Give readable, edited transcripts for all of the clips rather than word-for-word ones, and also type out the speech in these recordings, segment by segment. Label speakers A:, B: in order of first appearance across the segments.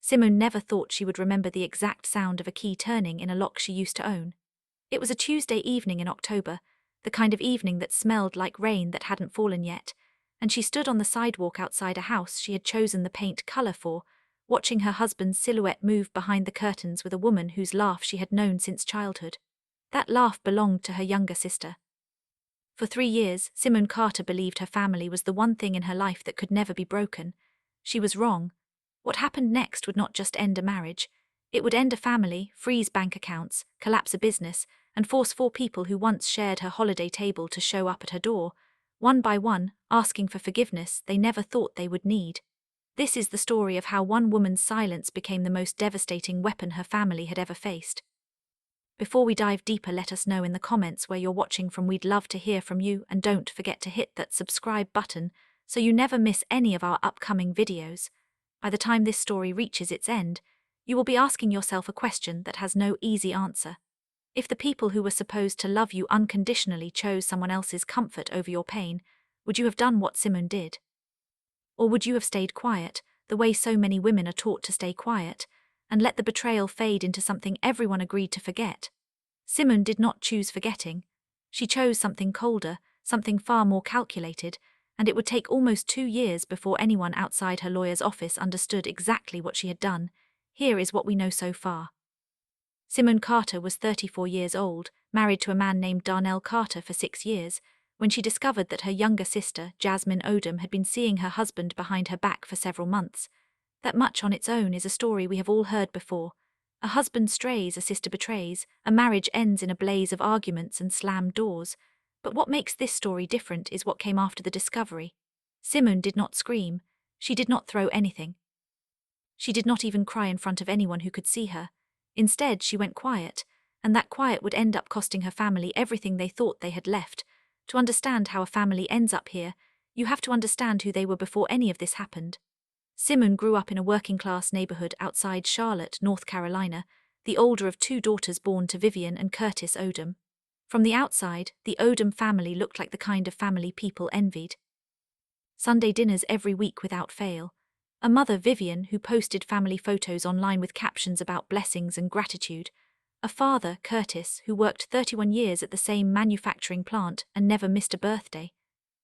A: Simone never thought she would remember the exact sound of a key turning in a lock she used to own. It was a Tuesday evening in October, the kind of evening that smelled like rain that hadn't fallen yet, and she stood on the sidewalk outside a house she had chosen the paint color for, watching her husband's silhouette move behind the curtains with a woman whose laugh she had known since childhood. That laugh belonged to her younger sister. For 3 years, Simone Carter believed her family was the one thing in her life that could never be broken. She was wrong. What happened next would not just end a marriage. It would end a family, freeze bank accounts, collapse a business, and force 4 people who once shared her holiday table to show up at her door, one by one, asking for forgiveness they never thought they would need. This is the story of how one woman's silence became the most devastating weapon her family had ever faced. Before we dive deeper, let us know in the comments where you're watching from. We'd love to hear from you, and don't forget to hit that subscribe button so you never miss any of our upcoming videos. By the time this story reaches its end, you will be asking yourself a question that has no easy answer. If the people who were supposed to love you unconditionally chose someone else's comfort over your pain, would you have done what Simone did? Or would you have stayed quiet, the way so many women are taught to stay quiet, and let the betrayal fade into something everyone agreed to forget? Simone did not choose forgetting. She chose something colder, something far more calculated, and it would take almost 2 years before anyone outside her lawyer's office understood exactly what she had done. Here is what we know so far. Simone Carter was 34 years old, married to a man named Darnell Carter for 6 years, when she discovered that her younger sister, Jasmine Odom, had been seeing her husband behind her back for several months. That much on its own is a story we have all heard before. A husband strays, a sister betrays, a marriage ends in a blaze of arguments and slammed doors. But what makes this story different is what came after the discovery. Simone did not scream. She did not throw anything. She did not even cry in front of anyone who could see her. Instead, she went quiet, and that quiet would end up costing her family everything they thought they had left. To understand how a family ends up here, you have to understand who they were before any of this happened. Simone grew up in a working-class neighborhood outside Charlotte, North Carolina, the older of 2 daughters born to Vivian and Curtis Odom. From the outside, the Odom family looked like the kind of family people envied. Sunday dinners every week without fail. A mother, Vivian, who posted family photos online with captions about blessings and gratitude. A father, Curtis, who worked 31 years at the same manufacturing plant and never missed a birthday.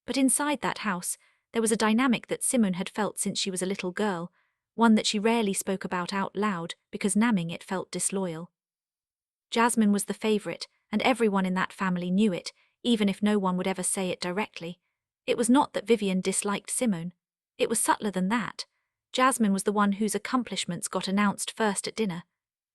A: But inside that house, there was a dynamic that Simone had felt since she was a little girl, one that she rarely spoke about out loud because naming it felt disloyal. Jasmine was the favorite, and everyone in that family knew it, even if no one would ever say it directly. It was not that Vivian disliked Simone. It was subtler than that. Jasmine was the one whose accomplishments got announced first at dinner.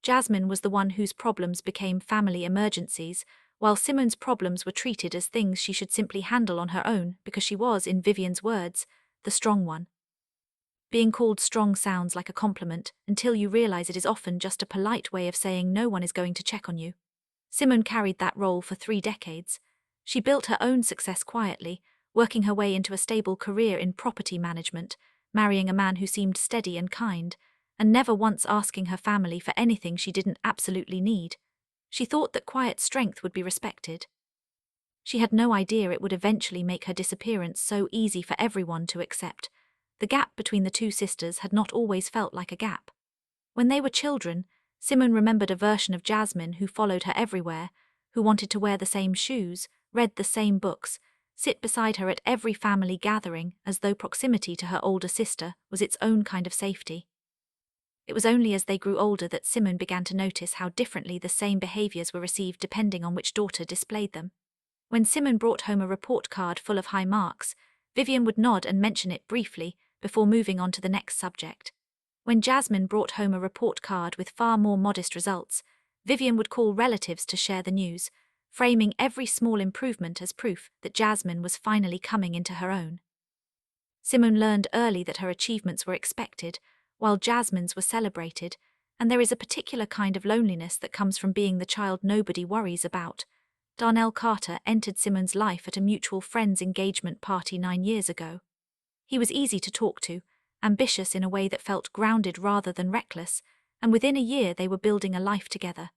A: Jasmine was the one whose problems became family emergencies, while Simone's problems were treated as things she should simply handle on her own because she was, in Vivian's words, the strong one. Being called strong sounds like a compliment until you realize it is often just a polite way of saying no one is going to check on you. Simone carried that role for 3 decades. She built her own success quietly, working her way into a stable career in property management, marrying a man who seemed steady and kind, and never once asking her family for anything she didn't absolutely need. She thought that quiet strength would be respected. She had no idea it would eventually make her disappearance so easy for everyone to accept. The gap between the 2 sisters had not always felt like a gap. When they were children, Simone remembered a version of Jasmine who followed her everywhere, who wanted to wear the same shoes, read the same books, sit beside her at every family gathering as though proximity to her older sister was its own kind of safety. It was only as they grew older that Simone began to notice how differently the same behaviors were received depending on which daughter displayed them. When Simone brought home a report card full of high marks, Vivian would nod and mention it briefly before moving on to the next subject. When Jasmine brought home a report card with far more modest results, Vivian would call relatives to share the news, framing every small improvement as proof that Jasmine was finally coming into her own. Simone learned early that her achievements were expected, while Jasmine's were celebrated, and there is a particular kind of loneliness that comes from being the child nobody worries about. Darnell Carter entered Simone's life at a mutual friend's engagement party 9 years ago. He was easy to talk to, ambitious in a way that felt grounded rather than reckless, and within a year they were building a life together.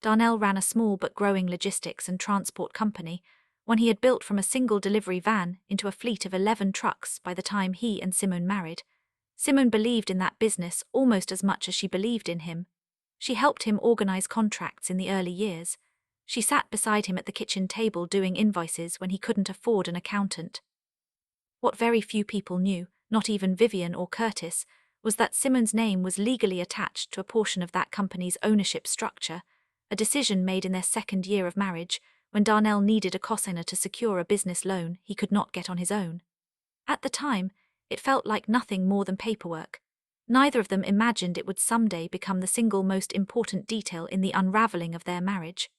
A: Darnell ran a small but growing logistics and transport company, one he had built from a single delivery van into a fleet of 11 trucks by the time he and Simone married. Simone believed in that business almost as much as she believed in him. She helped him organize contracts in the early years. She sat beside him at the kitchen table doing invoices when he couldn't afford an accountant. What very few people knew, not even Vivian or Curtis, was that Simone's name was legally attached to a portion of that company's ownership structure, a decision made in their second year of marriage, when Darnell needed a cosigner to secure a business loan he could not get on his own. At the time, it felt like nothing more than paperwork. Neither of them imagined it would someday become the single most important detail in the unraveling of their marriage.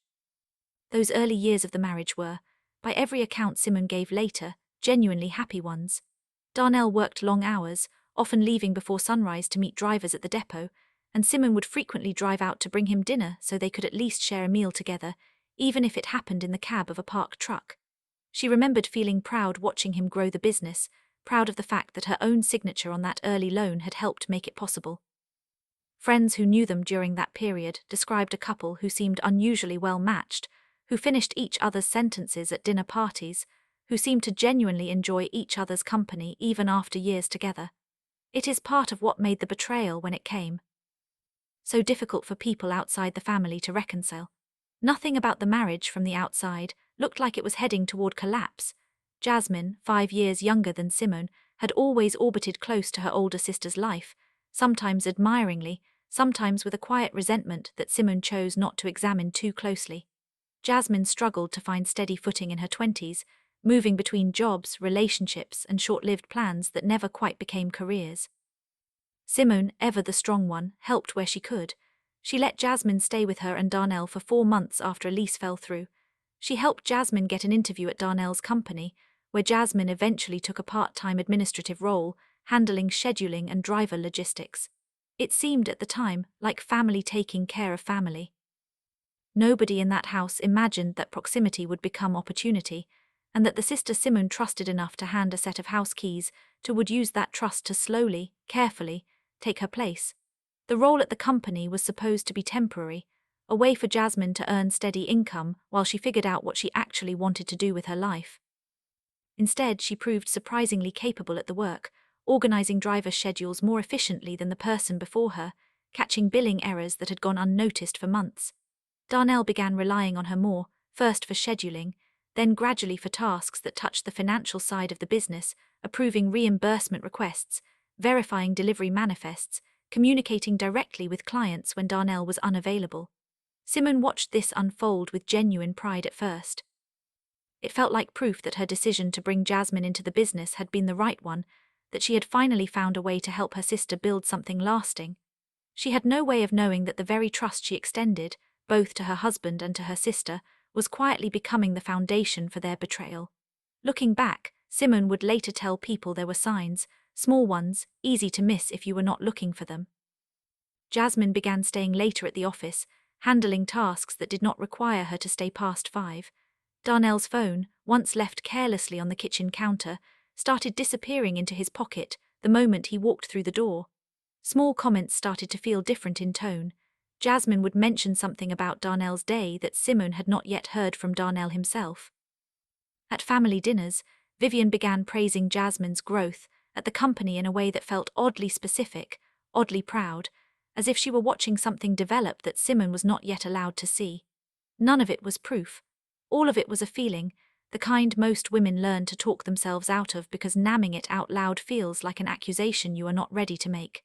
A: Those early years of the marriage were, by every account Simone gave later, genuinely happy ones. Darnell worked long hours, often leaving before sunrise to meet drivers at the depot, and Simone would frequently drive out to bring him dinner so they could at least share a meal together, even if it happened in the cab of a parked truck. She remembered feeling proud watching him grow the business, proud of the fact that her own signature on that early loan had helped make it possible. Friends who knew them during that period described a couple who seemed unusually well matched, who finished each other's sentences at dinner parties, who seemed to genuinely enjoy each other's company even after years together. It is part of what made the betrayal when it came so difficult for people outside the family to reconcile. Nothing about the marriage from the outside looked like it was heading toward collapse. Jasmine, 5 years younger than Simone, had always orbited close to her older sister's life, sometimes admiringly, sometimes with a quiet resentment that Simone chose not to examine too closely. Jasmine struggled to find steady footing in her 20s, moving between jobs, relationships, and short-lived plans that never quite became careers. Simone, ever the strong one, helped where she could. She let Jasmine stay with her and Darnell for 4 months after a lease fell through. She helped Jasmine get an interview at Darnell's company, where Jasmine eventually took a part-time administrative role, handling scheduling and driver logistics. It seemed at the time like family taking care of family. Nobody in that house imagined that proximity would become opportunity, and that the sister Simone trusted enough to hand a set of house keys to would use that trust to slowly, carefully, take her place. The role at the company was supposed to be temporary, a way for Jasmine to earn steady income while she figured out what she actually wanted to do with her life. Instead, she proved surprisingly capable at the work, organizing driver schedules more efficiently than the person before her, catching billing errors that had gone unnoticed for months. Darnell began relying on her more, first for scheduling, then gradually for tasks that touched the financial side of the business, approving reimbursement requests, verifying delivery manifests, communicating directly with clients when Darnell was unavailable. Simone watched this unfold with genuine pride at first. It felt like proof that her decision to bring Jasmine into the business had been the right one, that she had finally found a way to help her sister build something lasting. She had no way of knowing that the very trust she extended, both to her husband and to her sister, was quietly becoming the foundation for their betrayal. Looking back, Simone would later tell people there were signs, small ones, easy to miss if you were not looking for them. Jasmine began staying later at the office, handling tasks that did not require her to stay past 5. Darnell's phone, once left carelessly on the kitchen counter, started disappearing into his pocket the moment he walked through the door. Small comments started to feel different in tone. Jasmine would mention something about Darnell's day that Simone had not yet heard from Darnell himself. At family dinners, Vivian began praising Jasmine's growth at the company in a way that felt oddly specific, oddly proud, as if she were watching something develop that Simone was not yet allowed to see. None of it was proof. All of it was a feeling, the kind most women learn to talk themselves out of because namming it out loud feels like an accusation you are not ready to make.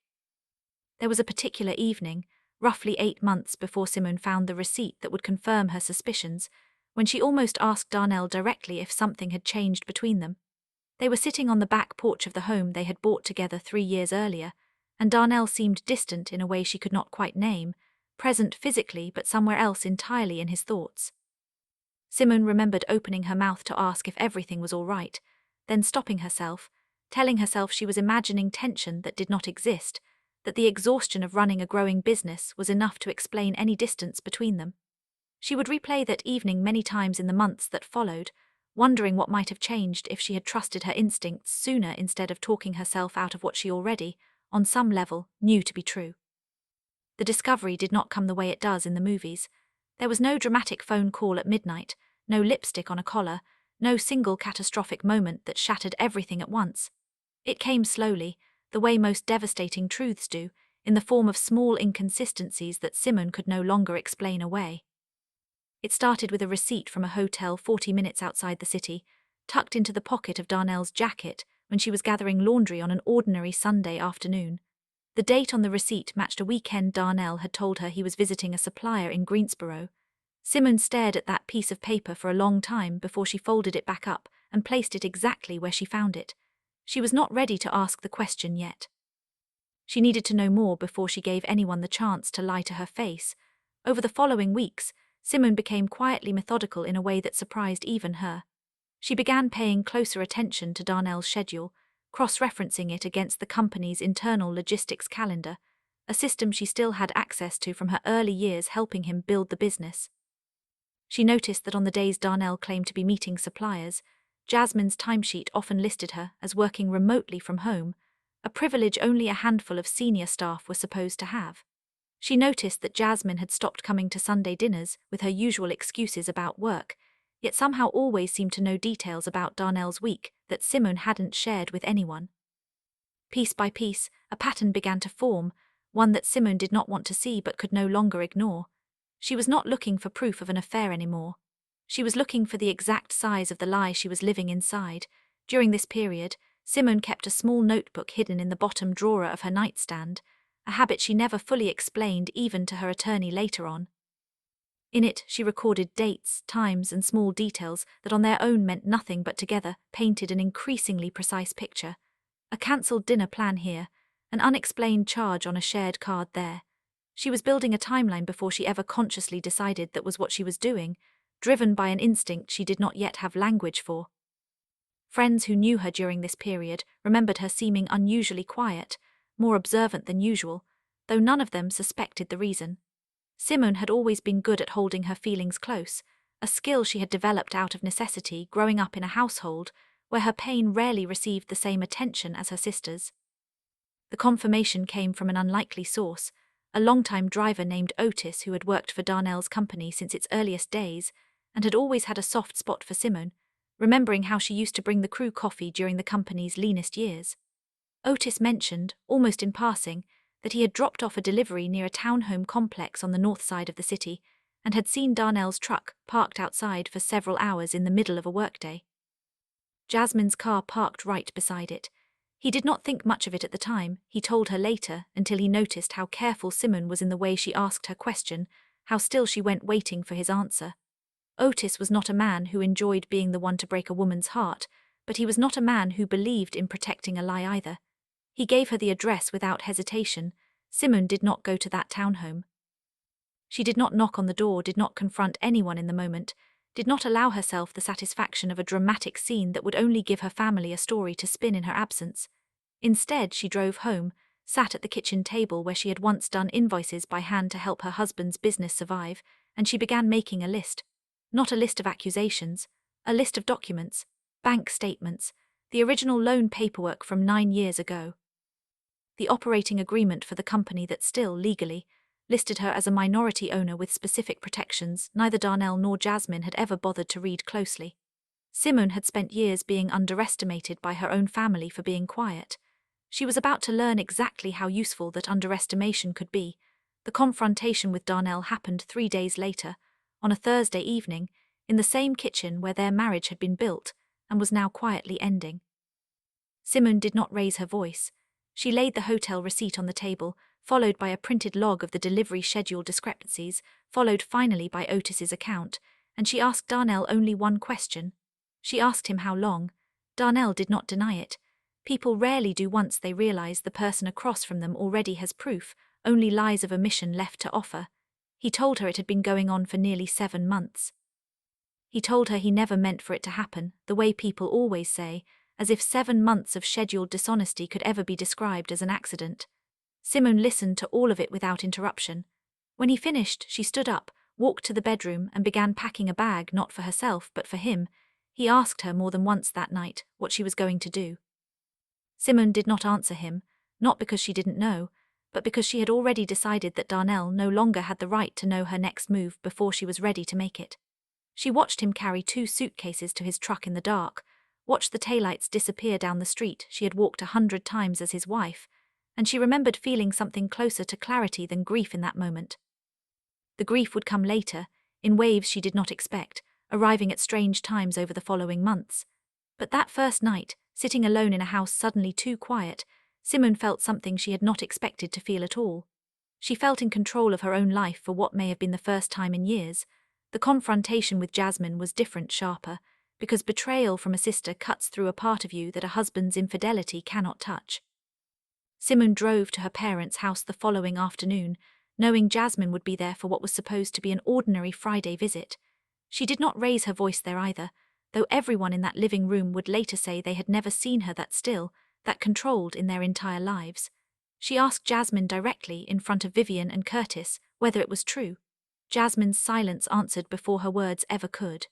A: There was a particular evening, roughly 8 months before Simone found the receipt that would confirm her suspicions, when she almost asked Darnell directly if something had changed between them. They were sitting on the back porch of the home they had bought together 3 years earlier, and Darnell seemed distant in a way she could not quite name, present physically but somewhere else entirely in his thoughts. Simone remembered opening her mouth to ask if everything was all right, then stopping herself, telling herself she was imagining tension that did not exist, that the exhaustion of running a growing business was enough to explain any distance between them. She would replay that evening many times in the months that followed, wondering what might have changed if she had trusted her instincts sooner instead of talking herself out of what she already, on some level, knew to be true. The discovery did not come the way it does in the movies. There was no dramatic phone call at midnight, no lipstick on a collar, no single catastrophic moment that shattered everything at once. It came slowly, the way most devastating truths do, in the form of small inconsistencies that Simone could no longer explain away. It started with a receipt from a hotel 40 minutes outside the city, tucked into the pocket of Darnell's jacket when she was gathering laundry on an ordinary Sunday afternoon. The date on the receipt matched a weekend Darnell had told her he was visiting a supplier in Greensboro. Simone stared at that piece of paper for a long time before she folded it back up and placed it exactly where she found it. She was not ready to ask the question yet. She needed to know more before she gave anyone the chance to lie to her face. Over the following weeks, Simone became quietly methodical in a way that surprised even her. She began paying closer attention to Darnell's schedule, cross-referencing it against the company's internal logistics calendar, a system she still had access to from her early years helping him build the business. She noticed that on the days Darnell claimed to be meeting suppliers, Jasmine's timesheet often listed her as working remotely from home, a privilege only a handful of senior staff were supposed to have. She noticed that Jasmine had stopped coming to Sunday dinners with her usual excuses about work, yet somehow always seemed to know details about Darnell's week that Simone hadn't shared with anyone. Piece by piece, a pattern began to form, one that Simone did not want to see but could no longer ignore. She was not looking for proof of an affair anymore. She was looking for the exact size of the lie she was living inside. During this period, Simone kept a small notebook hidden in the bottom drawer of her nightstand, a habit she never fully explained even to her attorney later on. In it, she recorded dates, times, and small details that on their own meant nothing but together painted an increasingly precise picture. A cancelled dinner plan here, an unexplained charge on a shared card there. She was building a timeline before she ever consciously decided that was what she was doing, driven by an instinct she did not yet have language for. Friends who knew her during this period remembered her seeming unusually quiet, more observant than usual, though none of them suspected the reason. Simone had always been good at holding her feelings close, a skill she had developed out of necessity growing up in a household where her pain rarely received the same attention as her sister's. The confirmation came from an unlikely source, a longtime driver named Otis who had worked for Darnell's company since its earliest days and had always had a soft spot for Simone, remembering how she used to bring the crew coffee during the company's leanest years. Otis mentioned, almost in passing, that he had dropped off a delivery near a townhome complex on the north side of the city and had seen Darnell's truck parked outside for several hours in the middle of a workday. Jasmine's car parked right beside it. He did not think much of it at the time, he told her later, until he noticed how careful Simone was in the way she asked her question, how still she went waiting for his answer. Otis was not a man who enjoyed being the one to break a woman's heart, but he was not a man who believed in protecting a lie either. He gave her the address without hesitation. Simone did not go to that townhome. She did not knock on the door, did not confront anyone in the moment, did not allow herself the satisfaction of a dramatic scene that would only give her family a story to spin in her absence. Instead, she drove home, sat at the kitchen table where she had once done invoices by hand to help her husband's business survive, and she began making a list. Not a list of accusations, a list of documents, bank statements, the original loan paperwork from 9 years ago. The operating agreement for the company that still, legally, listed her as a minority owner with specific protections neither Darnell nor Jasmine had ever bothered to read closely. Simone had spent years being underestimated by her own family for being quiet. She was about to learn exactly how useful that underestimation could be. The confrontation with Darnell happened 3 days later, on a Thursday evening, in the same kitchen where their marriage had been built and was now quietly ending. Simone did not raise her voice. She laid the hotel receipt on the table, followed by a printed log of the delivery schedule discrepancies, followed finally by Otis's account, and she asked Darnell only one question. She asked him how long. Darnell did not deny it. People rarely do once they realize the person across from them already has proof, only lies of omission left to offer. He told her it had been going on for nearly 7 months. He told her he never meant for it to happen, the way people always say, as if 7 months of scheduled dishonesty could ever be described as an accident. Simone listened to all of it without interruption. When he finished, she stood up, walked to the bedroom, and began packing a bag not for herself but for him. He asked her more than once that night what she was going to do. Simone did not answer him, not because she didn't know, but because she had already decided that Darnell no longer had the right to know her next move before she was ready to make it. She watched him carry 2 suitcases to his truck in the dark, watched the taillights disappear down the street she had walked 100 times as his wife, and she remembered feeling something closer to clarity than grief in that moment. The grief would come later, in waves she did not expect, arriving at strange times over the following months. But that first night, sitting alone in a house suddenly too quiet, Simone felt something she had not expected to feel at all. She felt in control of her own life for what may have been the first time in years. The confrontation with Jasmine was different, sharper, because betrayal from a sister cuts through a part of you that a husband's infidelity cannot touch. Simone drove to her parents' house the following afternoon, knowing Jasmine would be there for what was supposed to be an ordinary Friday visit. She did not raise her voice there either, though everyone in that living room would later say they had never seen her that still, that controlled in their entire lives. She asked Jasmine directly in front of Vivian and Curtis whether it was true. Jasmine's silence answered before her words ever could.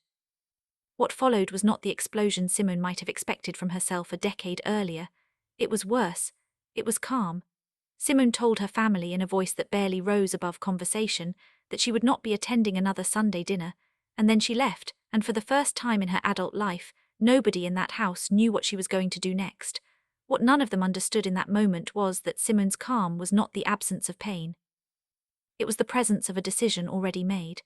A: What followed was not the explosion Simone might have expected from herself a decade earlier. It was worse. It was calm. Simone told her family in a voice that barely rose above conversation that she would not be attending another Sunday dinner, and then she left, and for the first time in her adult life, nobody in that house knew what she was going to do next. What none of them understood in that moment was that Simone's calm was not the absence of pain. It was the presence of a decision already made.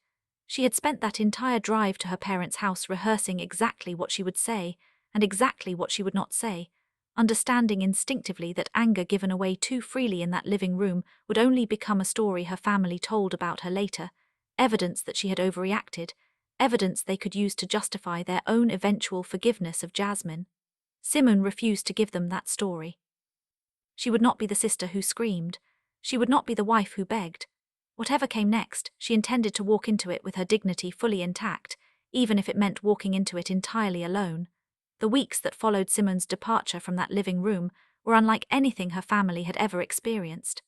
A: She had spent that entire drive to her parents' house rehearsing exactly what she would say and exactly what she would not say, understanding instinctively that anger given away too freely in that living room would only become a story her family told about her later, evidence that she had overreacted, evidence they could use to justify their own eventual forgiveness of Jasmine. Simone refused to give them that story. She would not be the sister who screamed. She would not be the wife who begged. Whatever came next, she intended to walk into it with her dignity fully intact, even if it meant walking into it entirely alone. The weeks that followed Simone's departure from that living room were unlike anything her family had ever experienced.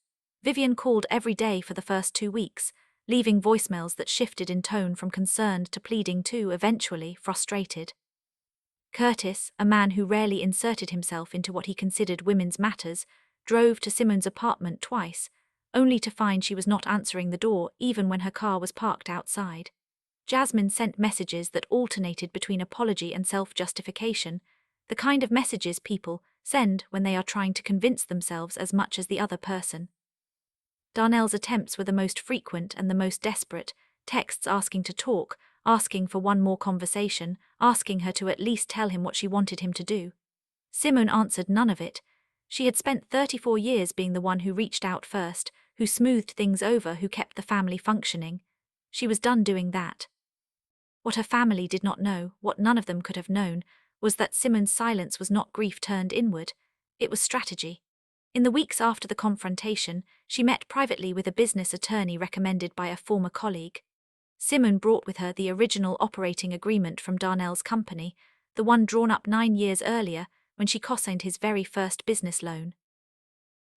A: Vivian called every day for the first 2 weeks, leaving voicemails that shifted in tone from concerned to pleading to, eventually, frustrated. Curtis, a man who rarely inserted himself into what he considered women's matters, drove to Simone's apartment twice, only to find she was not answering the door even when her car was parked outside. Jasmine sent messages that alternated between apology and self-justification, the kind of messages people send when they are trying to convince themselves as much as the other person. Darnell's attempts were the most frequent and the most desperate, texts asking to talk, asking for one more conversation, asking her to at least tell him what she wanted him to do. Simone answered none of it. She had spent 34 years being the one who reached out first, who smoothed things over, who kept the family functioning. She was done doing that. What her family did not know, what none of them could have known, was that Simone's silence was not grief turned inward. It was strategy. In the weeks after the confrontation, she met privately with a business attorney recommended by a former colleague. Simone brought with her the original operating agreement from Darnell's company, the one drawn up 9 years earlier when she co-signed his very first business loan.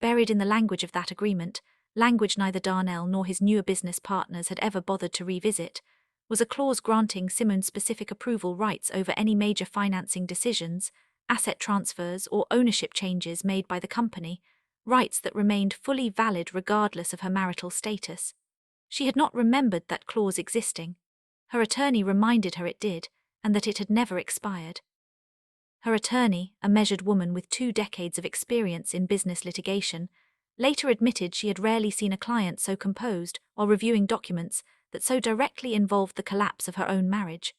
A: Buried in the language of that agreement, language neither Darnell nor his newer business partners had ever bothered to revisit, was a clause granting Simone specific approval rights over any major financing decisions, asset transfers, or ownership changes made by the company, rights that remained fully valid regardless of her marital status. She had not remembered that clause existing. Her attorney reminded her it did, and that it had never expired. Her attorney, a measured woman with 2 decades of experience in business litigation, later admitted she had rarely seen a client so composed while reviewing documents that so directly involved the collapse of her own marriage.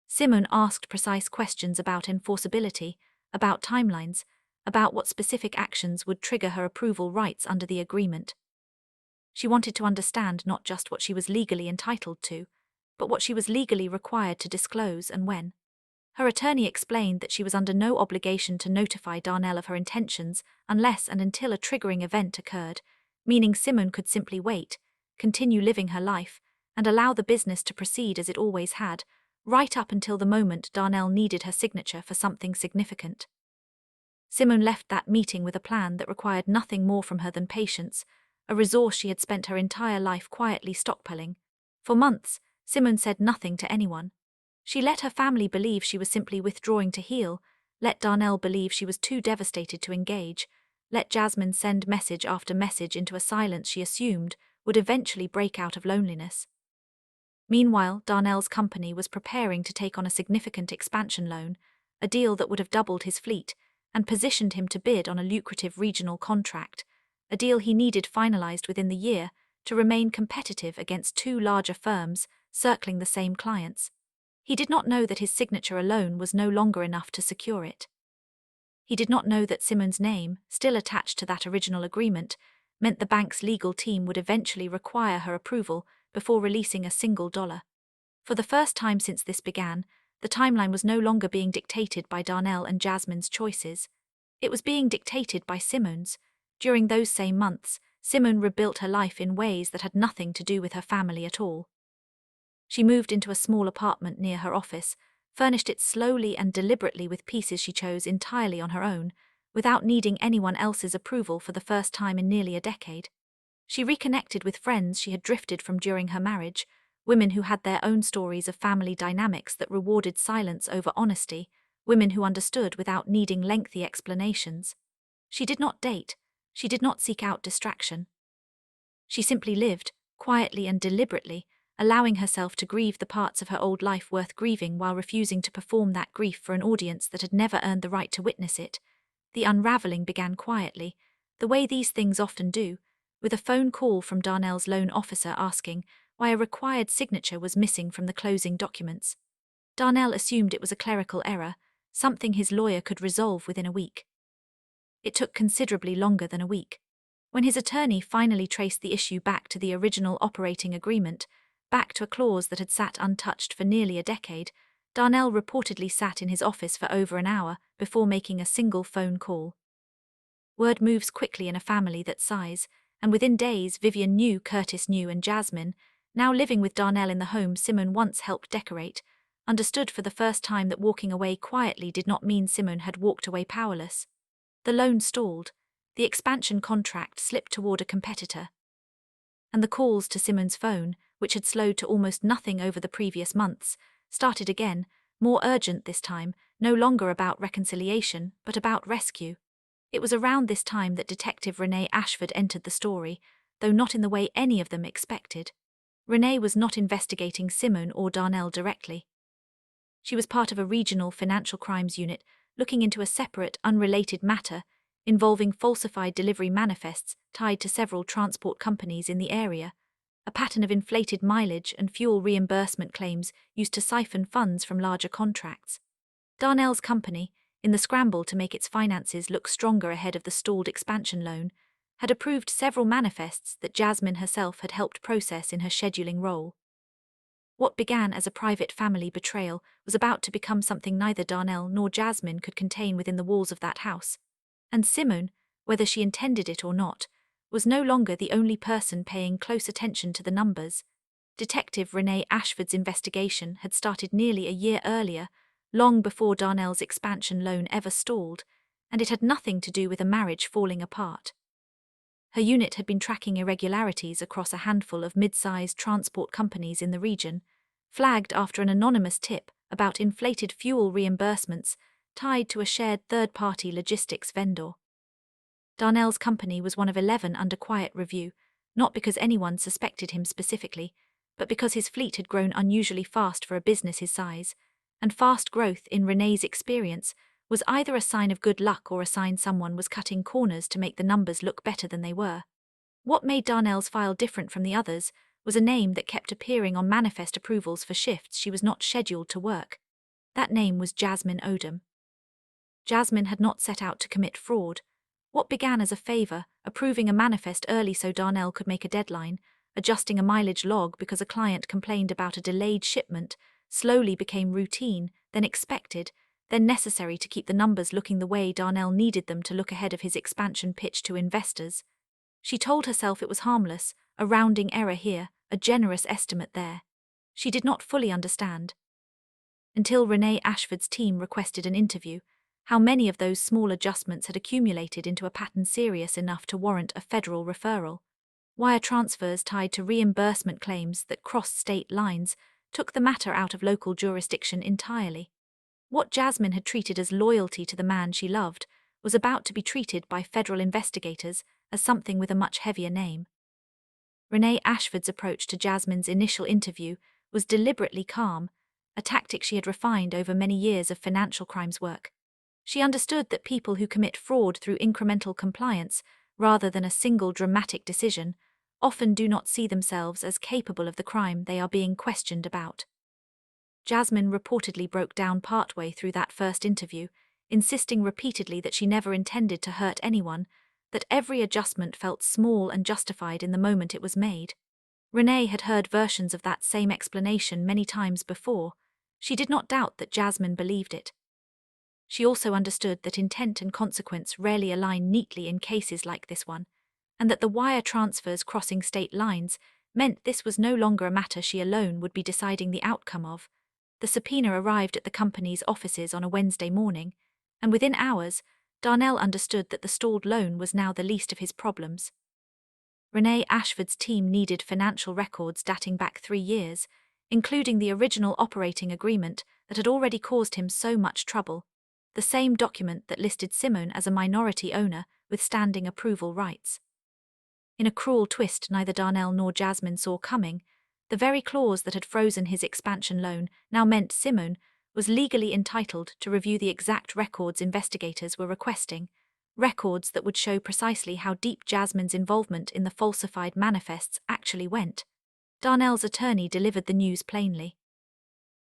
A: Simone asked precise questions about enforceability, about timelines, about what specific actions would trigger her approval rights under the agreement. She wanted to understand not just what she was legally entitled to, but what she was legally required to disclose and when. Her attorney explained that she was under no obligation to notify Darnell of her intentions unless and until a triggering event occurred, meaning Simone could simply wait, continue living her life, and allow the business to proceed as it always had, right up until the moment Darnell needed her signature for something significant. Simone left that meeting with a plan that required nothing more from her than patience, a resource she had spent her entire life quietly stockpiling. For months, Simone said nothing to anyone. She let her family believe she was simply withdrawing to heal, let Darnell believe she was too devastated to engage, let Jasmine send message after message into a silence she assumed would eventually break out of loneliness. Meanwhile, Darnell's company was preparing to take on a significant expansion loan, a deal that would have doubled his fleet and positioned him to bid on a lucrative regional contract, a deal he needed finalized within the year to remain competitive against two larger firms circling the same clients. He did not know that his signature alone was no longer enough to secure it. He did not know that Simone's name, still attached to that original agreement, meant the bank's legal team would eventually require her approval before releasing a single dollar. For the first time since this began, the timeline was no longer being dictated by Darnell and Jasmine's choices. It was being dictated by Simone's. During those same months, Simone rebuilt her life in ways that had nothing to do with her family at all. She moved into a small apartment near her office, furnished it slowly and deliberately with pieces she chose entirely on her own, without needing anyone else's approval for the first time in nearly a decade. She reconnected with friends she had drifted from during her marriage, women who had their own stories of family dynamics that rewarded silence over honesty, women who understood without needing lengthy explanations. She did not date, she did not seek out distraction. She simply lived, quietly and deliberately, allowing herself to grieve the parts of her old life worth grieving while refusing to perform that grief for an audience that had never earned the right to witness it. The unraveling began quietly, the way these things often do, with a phone call from Darnell's loan officer asking why a required signature was missing from the closing documents. Darnell assumed it was a clerical error, something his lawyer could resolve within a week. It took considerably longer than a week. When his attorney finally traced the issue back to the original operating agreement, back to a clause that had sat untouched for nearly a decade, Darnell reportedly sat in his office for over an hour before making a single phone call. Word moves quickly in a family that size, and within days Vivian knew Curtis knew and Jasmine, now living with Darnell in the home Simone once helped decorate, understood for the first time that walking away quietly did not mean Simone had walked away powerless. The loan stalled, the expansion contract slipped toward a competitor. And the calls to Simone's phone, which had slowed to almost nothing over the previous months, started again, more urgent this time, no longer about reconciliation, but about rescue. It was around this time that Detective Renee Ashford entered the story, though not in the way any of them expected. Renee was not investigating Simone or Darnell directly. She was part of a regional financial crimes unit looking into a separate, unrelated matter involving falsified delivery manifests tied to several transport companies in the area, a pattern of inflated mileage and fuel reimbursement claims used to siphon funds from larger contracts. Darnell's company, in the scramble to make its finances look stronger ahead of the stalled expansion loan, had approved several manifests that Jasmine herself had helped process in her scheduling role. What began as a private family betrayal was about to become something neither Darnell nor Jasmine could contain within the walls of that house. And Simone, whether she intended it or not, was no longer the only person paying close attention to the numbers. Detective Renee Ashford's investigation had started nearly a year earlier, long before Darnell's expansion loan ever stalled, and it had nothing to do with a marriage falling apart. Her unit had been tracking irregularities across a handful of mid-sized transport companies in the region, flagged after an anonymous tip about inflated fuel reimbursements tied to a shared third-party logistics vendor. Darnell's company was one of 11 under quiet review, not because anyone suspected him specifically, but because his fleet had grown unusually fast for a business his size, and fast growth, in Renee's experience, was either a sign of good luck or a sign someone was cutting corners to make the numbers look better than they were. What made Darnell's file different from the others was a name that kept appearing on manifest approvals for shifts she was not scheduled to work. That name was Jasmine Odom. Jasmine had not set out to commit fraud. What began as a favor, approving a manifest early so Darnell could make a deadline, adjusting a mileage log because a client complained about a delayed shipment, slowly became routine, then expected, then necessary to keep the numbers looking the way Darnell needed them to look ahead of his expansion pitch to investors. She told herself it was harmless, a rounding error here, a generous estimate there. She did not fully understand. Until Renee Ashford's team requested an interview, how many of those small adjustments had accumulated into a pattern serious enough to warrant a federal referral. Wire transfers tied to reimbursement claims that crossed state lines took the matter out of local jurisdiction entirely. What Jasmine had treated as loyalty to the man she loved was about to be treated by federal investigators as something with a much heavier name. Renee Ashford's approach to Jasmine's initial interview was deliberately calm, a tactic she had refined over many years of financial crimes work. She understood that people who commit fraud through incremental compliance, rather than a single dramatic decision, often do not see themselves as capable of the crime they are being questioned about. Jasmine reportedly broke down partway through that first interview, insisting repeatedly that she never intended to hurt anyone, that every adjustment felt small and justified in the moment it was made. Renee had heard versions of that same explanation many times before. She did not doubt that Jasmine believed it. She also understood that intent and consequence rarely align neatly in cases like this one, and that the wire transfers crossing state lines meant this was no longer a matter she alone would be deciding the outcome of. The subpoena arrived at the company's offices on a Wednesday morning, and within hours, Darnell understood that the stalled loan was now the least of his problems. Renee Ashford's team needed financial records dating back 3 years, including the original operating agreement that had already caused him so much trouble, the same document that listed Simone as a minority owner with standing approval rights. In a cruel twist neither Darnell nor Jasmine saw coming, the very clause that had frozen his expansion loan now meant Simone was legally entitled to review the exact records investigators were requesting, records that would show precisely how deep Jasmine's involvement in the falsified manifests actually went. Darnell's attorney delivered the news plainly.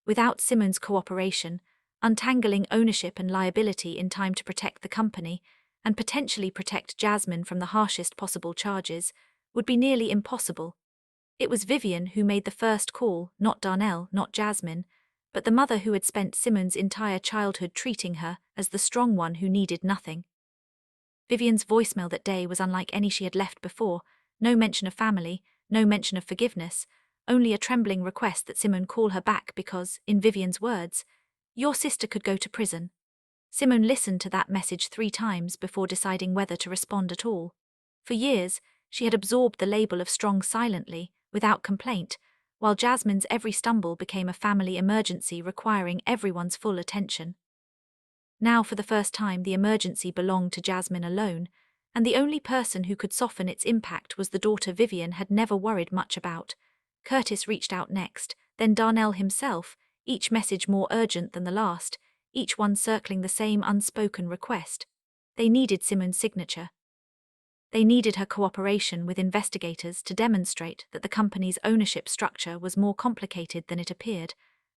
A: Without Simone's cooperation, untangling ownership and liability in time to protect the company, and potentially protect Jasmine from the harshest possible charges, would be nearly impossible. It was Vivian who made the first call, not Darnell, not Jasmine, but the mother who had spent Simone's entire childhood treating her as the strong one who needed nothing. Vivian's voicemail that day was unlike any she had left before, no mention of family, no mention of forgiveness, only a trembling request that Simone call her back because, in Vivian's words, "Your sister could go to prison." Simone listened to that message 3 times before deciding whether to respond at all. For years, she had absorbed the label of strong silently, without complaint, while Jasmine's every stumble became a family emergency requiring everyone's full attention. Now, for the first time, the emergency belonged to Jasmine alone, and the only person who could soften its impact was the daughter Vivian had never worried much about. Curtis reached out next, then Darnell himself, each message more urgent than the last, each one circling the same unspoken request. They needed Simone's signature. They needed her cooperation with investigators to demonstrate that the company's ownership structure was more complicated than it appeared,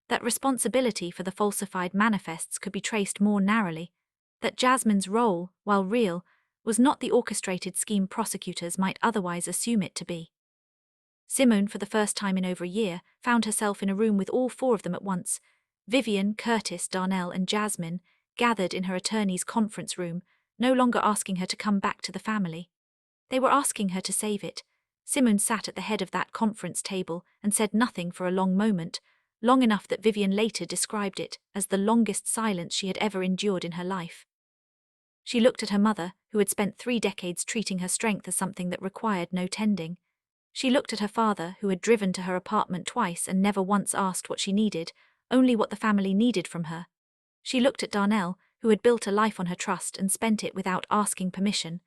A: that responsibility for the falsified manifests could be traced more narrowly, that Jasmine's role, while real, was not the orchestrated scheme prosecutors might otherwise assume it to be. Simone, for the first time in over a year, found herself in a room with all 4 of them at once: Vivian, Curtis, Darnell, and Jasmine, gathered in her attorney's conference room, no longer asking her to come back to the family. They were asking her to save it. Simone sat at the head of that conference table and said nothing for a long moment, long enough that Vivian later described it as the longest silence she had ever endured in her life. She looked at her mother, who had spent 3 decades treating her strength as something that required no tending. She looked at her father, who had driven to her apartment twice and never once asked what she needed, only what the family needed from her. She looked at Darnell, who had built a life on her trust and spent it without asking permission.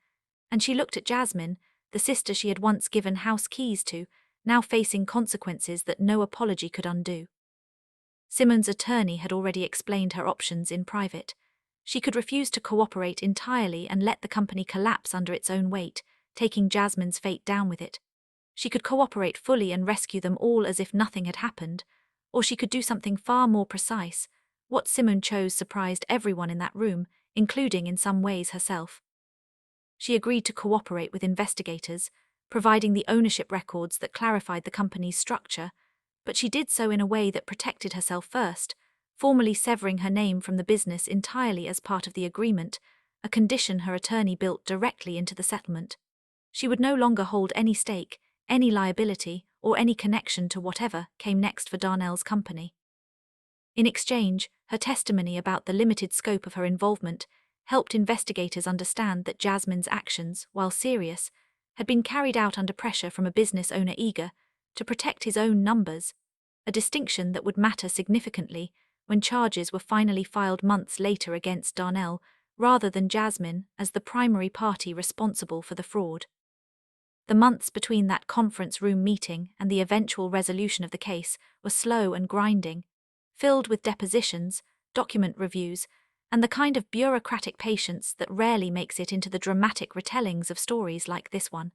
A: And she looked at Jasmine, the sister she had once given house keys to, now facing consequences that no apology could undo. Simone's attorney had already explained her options in private. She could refuse to cooperate entirely and let the company collapse under its own weight, taking Jasmine's fate down with it. She could cooperate fully and rescue them all as if nothing had happened, or she could do something far more precise. What Simone chose surprised everyone in that room, including in some ways herself. She agreed to cooperate with investigators, providing the ownership records that clarified the company's structure, but she did so in a way that protected herself first, formally severing her name from the business entirely as part of the agreement, a condition her attorney built directly into the settlement. She would no longer hold any stake, any liability, or any connection to whatever came next for Darnell's company. In exchange, her testimony about the limited scope of her involvement helped investigators understand that Jasmine's actions, while serious, had been carried out under pressure from a business owner eager to protect his own numbers, a distinction that would matter significantly when charges were finally filed months later against Darnell, rather than Jasmine as the primary party responsible for the fraud. The months between that conference room meeting and the eventual resolution of the case were slow and grinding. filled with depositions, document reviews, and the kind of bureaucratic patience that rarely makes it into the dramatic retellings of stories like this one.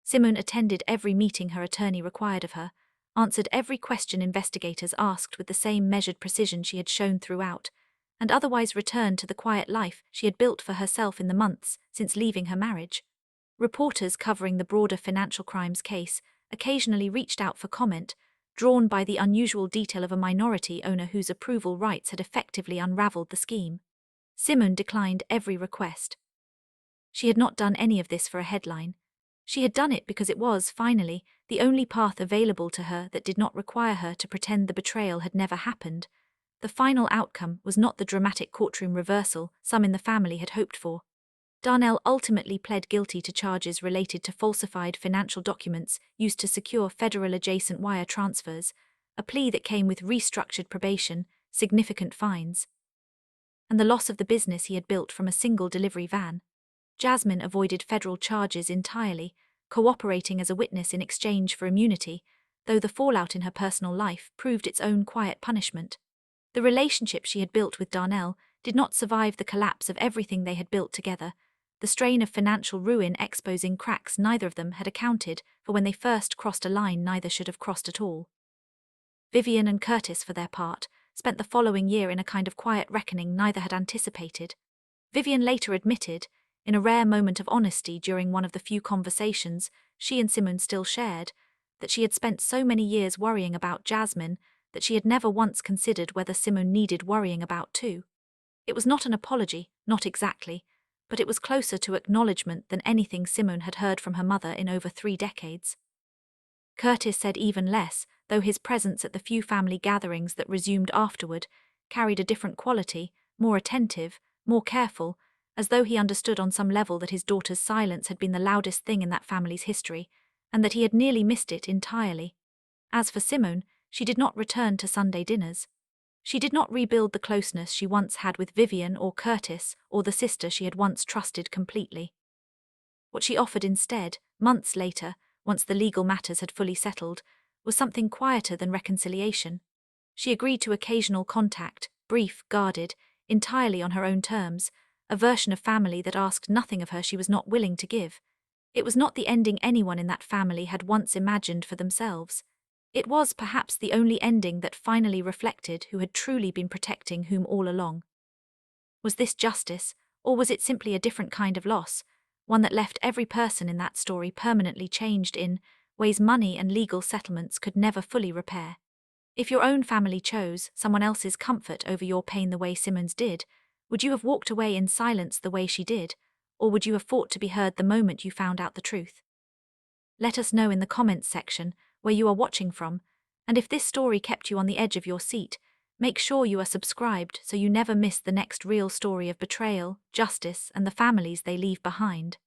A: Simone attended every meeting her attorney required of her, answered every question investigators asked with the same measured precision she had shown throughout, and otherwise returned to the quiet life she had built for herself in the months since leaving her marriage. Reporters covering the broader financial crimes case occasionally reached out for comment, drawn by the unusual detail of a minority owner whose approval rights had effectively unraveled the scheme. Simone declined every request. She had not done any of this for a headline. She had done it because it was, finally, the only path available to her that did not require her to pretend the betrayal had never happened. The final outcome was not the dramatic courtroom reversal some in the family had hoped for. Darnell ultimately pled guilty to charges related to falsified financial documents used to secure federal adjacent wire transfers, a plea that came with restructured probation, significant fines, and the loss of the business he had built from a single delivery van. Jasmine avoided federal charges entirely, cooperating as a witness in exchange for immunity, though the fallout in her personal life proved its own quiet punishment. The relationship she had built with Darnell did not survive the collapse of everything they had built together, the strain of financial ruin exposing cracks neither of them had accounted for when they first crossed a line neither should have crossed at all. Vivian and Curtis, for their part, spent the following year in a kind of quiet reckoning neither had anticipated. Vivian later admitted, in a rare moment of honesty during one of the few conversations she and Simone still shared, that she had spent so many years worrying about Jasmine that she had never once considered whether Simone needed worrying about too. It was not an apology, not exactly, but it was closer to acknowledgement than anything Simone had heard from her mother in over 3 decades. Curtis said even less, though his presence at the few family gatherings that resumed afterward carried a different quality, more attentive, more careful, as though he understood on some level that his daughter's silence had been the loudest thing in that family's history, and that he had nearly missed it entirely. As for Simone, she did not return to Sunday dinners. She did not rebuild the closeness she once had with Vivian or Curtis or the sister she had once trusted completely. What she offered instead, months later, once the legal matters had fully settled, was something quieter than reconciliation. She agreed to occasional contact, brief, guarded, entirely on her own terms, a version of family that asked nothing of her she was not willing to give. It was not the ending anyone in that family had once imagined for themselves. It was perhaps the only ending that finally reflected who had truly been protecting whom all along. Was this justice, or was it simply a different kind of loss, one that left every person in that story permanently changed in ways money and legal settlements could never fully repair? If your own family chose someone else's comfort over your pain the way Simone's did, would you have walked away in silence the way she did, or would you have fought to be heard the moment you found out the truth? Let us know in the comments section where you are watching from, and if this story kept you on the edge of your seat, make sure you are subscribed so you never miss the next real story of betrayal, justice, and the families they leave behind.